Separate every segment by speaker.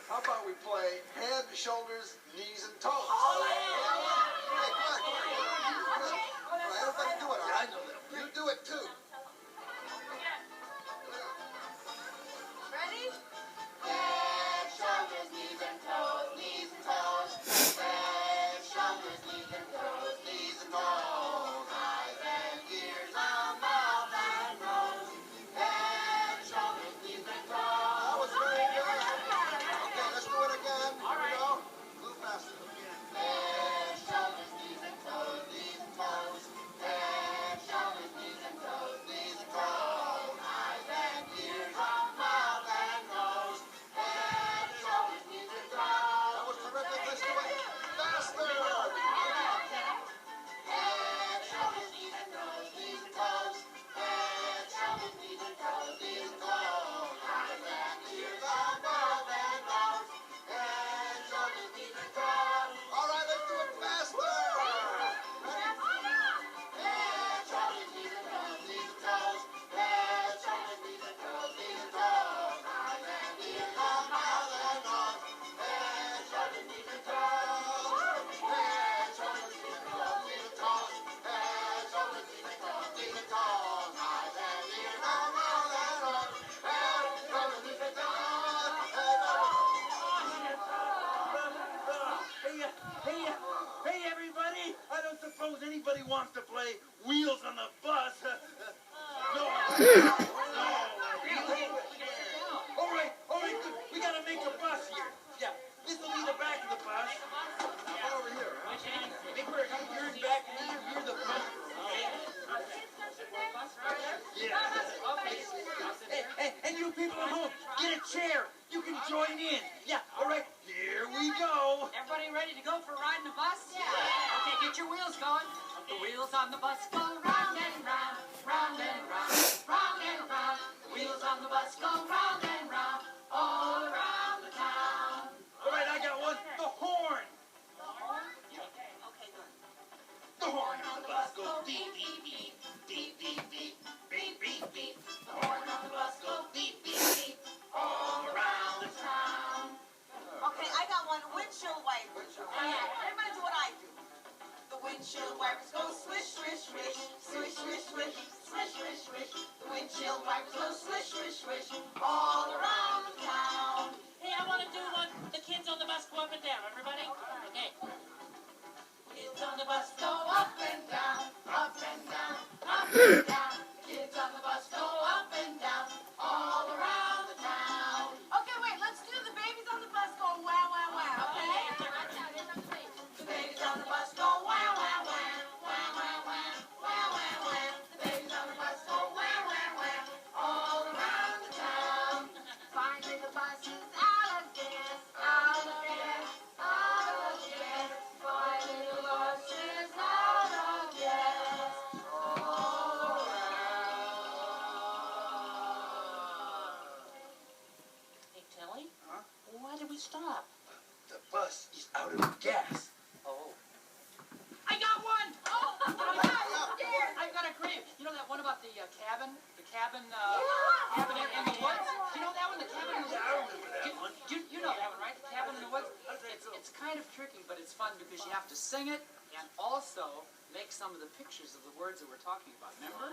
Speaker 1: How about we play head, shoulders, knees, and toes?
Speaker 2: Oh, yeah.
Speaker 1: Hey, come on. All right, everybody do it, all right? You do it, too.
Speaker 2: Ready? Head, shoulders, knees, and toes, knees and toes. Head, shoulders, knees, and toes, knees and toes. Eyes and ears, mouth and nose. Head, shoulders, knees, and toes.
Speaker 1: That was very good. Okay, let's do it again. Here we go. A little faster.
Speaker 2: Head, shoulders, knees, and toes, knees and toes. Head, shoulders, knees, and toes, knees and toes. Eyes and ears, mouth and nose. Head, shoulders, knees, and toes.
Speaker 1: That was terrific. Let's do it faster.
Speaker 2: Head, shoulders, knees and toes, knees and toes. Head, shoulders, knees and toes, knees and toes. Eyes and ears, mouth and nose. Head, shoulders, knees and toes.
Speaker 1: All right, let's do it faster.
Speaker 2: Head, shoulders, knees and toes, knees and toes. Head, shoulders, knees and toes, knees and toes. Eyes and ears, mouth and nose. Head, shoulders, knees and toes. Head, shoulders, knees and toes, knees and toes. Head, shoulders, knees and toes, knees and toes. Eyes and ears, mouth and nose. Head, shoulders, knees and toes.
Speaker 3: Hey, everybody! I don't suppose anybody wants to play Wheels on the Bus. No. All right, good. We gotta make a bus here. Yeah, this will be the back of the bus.
Speaker 1: Come over here, huh?
Speaker 3: Big Bird, you're in back, and you're the front. Hey, and you people at home, get a chair. You can join in. Yeah, all right, here we go.
Speaker 4: Everybody ready to go for a ride in the bus? Yeah. Okay, get your wheels going. The wheels on the bus go round and round, round and round, round and round. The wheels on the bus go round and round, all around the town.
Speaker 3: All right, I got one. The horn.
Speaker 4: Okay, good.
Speaker 3: The horn on the bus goes beep, beep, beep, beep, beep, beep, beep, beep, beep.
Speaker 4: The horn on the bus go beep, beep, beep, all around the town.
Speaker 2: Okay, I got one. Windshield wipers. Everybody do what I do. The windshield wipers go swish, swish, swish, swish, swish, swish, swish, swish, swish. The windshield wipers go swish, swish, swish, all around the town.
Speaker 4: Hey, I want to do one. The kids on the bus go up and down. Everybody? Okay.
Speaker 2: Kids on the bus go up and down, up and down, up and down. Kids on the bus go up and down, all around the town. Okay, wait, let's do the babies on the bus go wow, wow, wow, okay? The babies on the bus go wow, wow, wow, wow, wow, wow, wow, wow, wow. The babies on the bus go wow, wow, wow, all around the town. Finally the bus is out of gas, out of gas, out of gas. Finally the bus is out of gas, all around.
Speaker 4: Hey, Tilly? Huh? Why did we stop?
Speaker 3: The bus is out of gas.
Speaker 4: Oh. I got one! Oh, I've got a great. You know that one about the cabin? The cabin, cabin in the woods? You know that one? The cabin in the woods? You know that one, right? The cabin in the woods? It's kind of tricky, but it's fun because you have to sing it and also make some of the pictures of the words that we're talking about. Remember?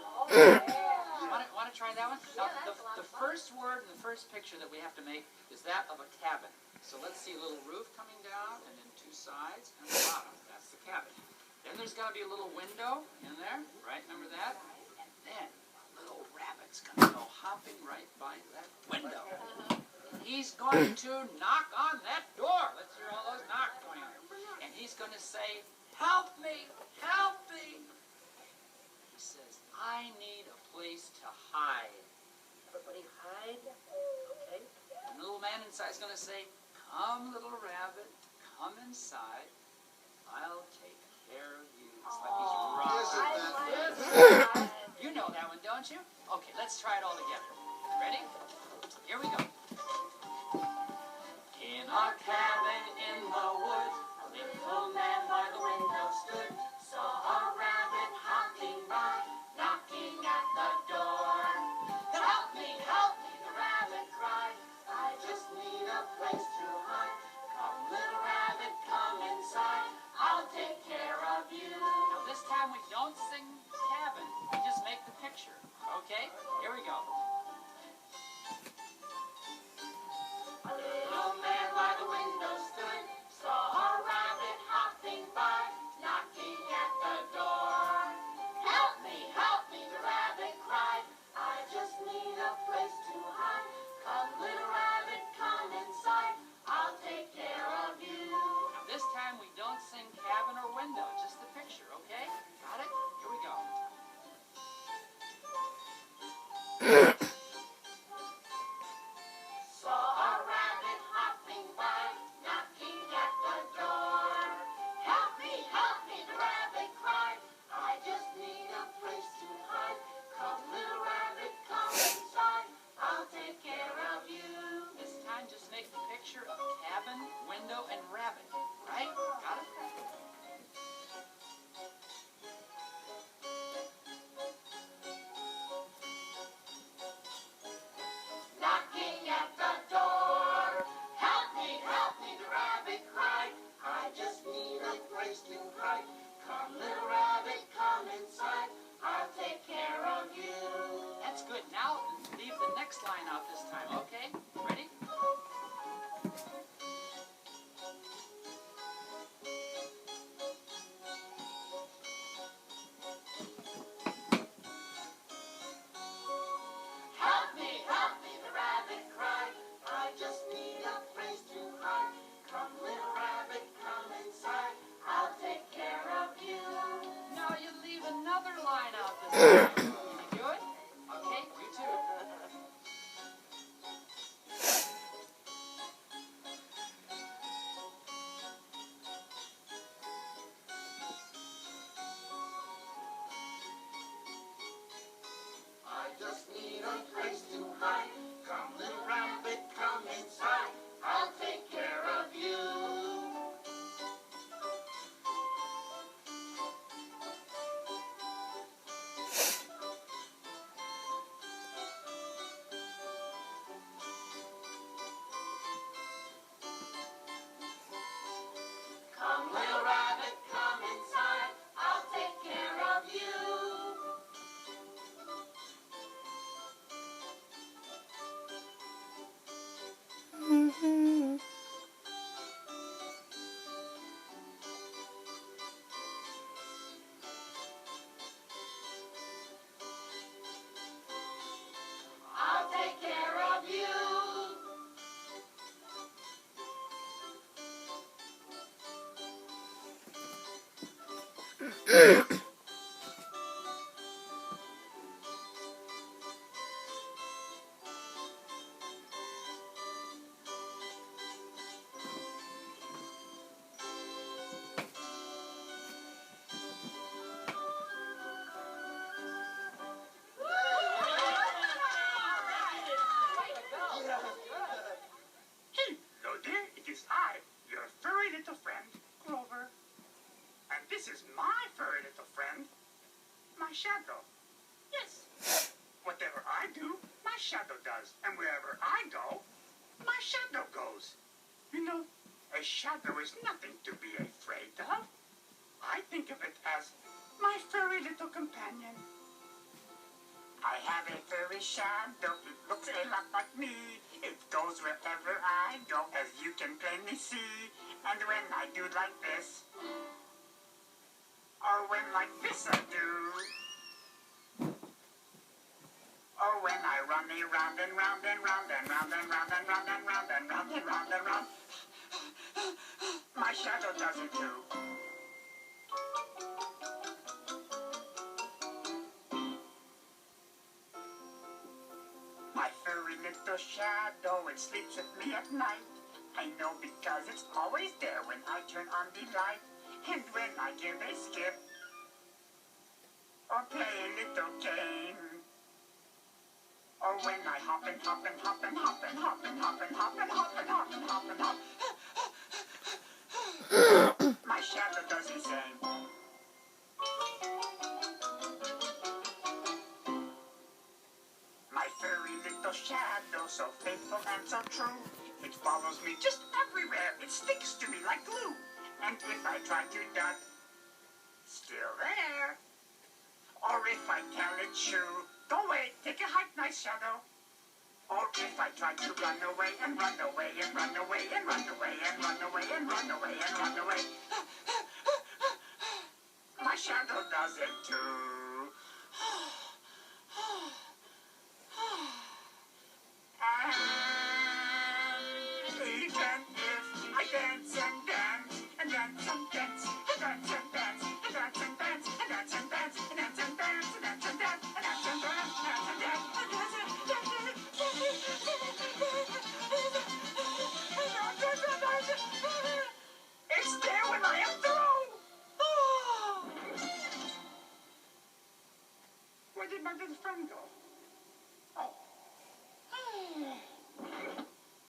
Speaker 4: Want to try that one? Now, the first word and the first picture that we have to make is that of a cabin. So let's see a little roof coming down, and then two sides and the bottom. That's the cabin. Then there's got to be a little window in there, right? Remember that? And then a little rabbit's going to go hopping right by that window. And he's going to knock on that door. Let's hear all those knocks going on. And he's going to say, "Help me, help me." He says, "I need a place to hide." Everybody hide. Okay. And the little man inside is going to say, "Come, little rabbit, come inside. I'll take care of you." It's like he's robbing. You know that one, don't you? Okay, let's try it all together. Ready? Here we go. In a cabin in the woods, a little man by the window stood, saw a rabbit hopping by, knocking at the door. "Help me, the rabbit cried. I just need a place to hide.
Speaker 2: Saw a rabbit hopping by, knocking at the door. Help me, the rabbit cried. I just need a place to hide. Come, little rabbit, come inside. I'll take care of you.
Speaker 4: This time just make the picture of cabin, window, and rabbit. Right? Got it?
Speaker 2: Knocking at the door. Help me, the rabbit cried. I just need a place to hide. Come, little rabbit, come inside. I'll take care of you.
Speaker 4: That's good. Now leave the next line out this time, okay? Ready?
Speaker 2: Help me, the rabbit cried. I just need a place to hide. Come, little rabbit, come inside. I'll take care of you.
Speaker 4: Now you leave another line out this time. Can you do it? Okay, you too.
Speaker 2: I just need a place to hide. Come, little rabbit, come inside. I'll take care of you. Come, little rabbit, come inside. I'll take care of you. I'll take care of you.
Speaker 5: Hello there, it is I, your furry little friend, Grover. And this is my furry little friend, my shadow. Yes, whatever I do, my shadow does. And wherever I go, my shadow goes. You know, a shadow is nothing to be afraid of. I think of it as my furry little companion. I have a furry shadow, it looks a lot like me. It goes wherever I go, as you can plainly see. And when I do like this, or when like this I do, or when I run around and round and round and round and round and round and round and round and round and round, my shadow does it too. My furry little shadow, it sleeps with me at night. I know because it's always there when I turn on the light. And when I give a skip, or play a little game, or when I hop and hop and hop and hop and hop and hop and hop and hop and hop and hop and hop, my shadow does the same. My furry little shadow, so faithful and so true. It follows me just everywhere. It sticks to me like glue. And if I try to duck, still there. Or if I tell it shoo, go away, take a hike, nice shadow. Or if I try to run away and run away and run away and run away and run away and run away and run away, my shadow does it too.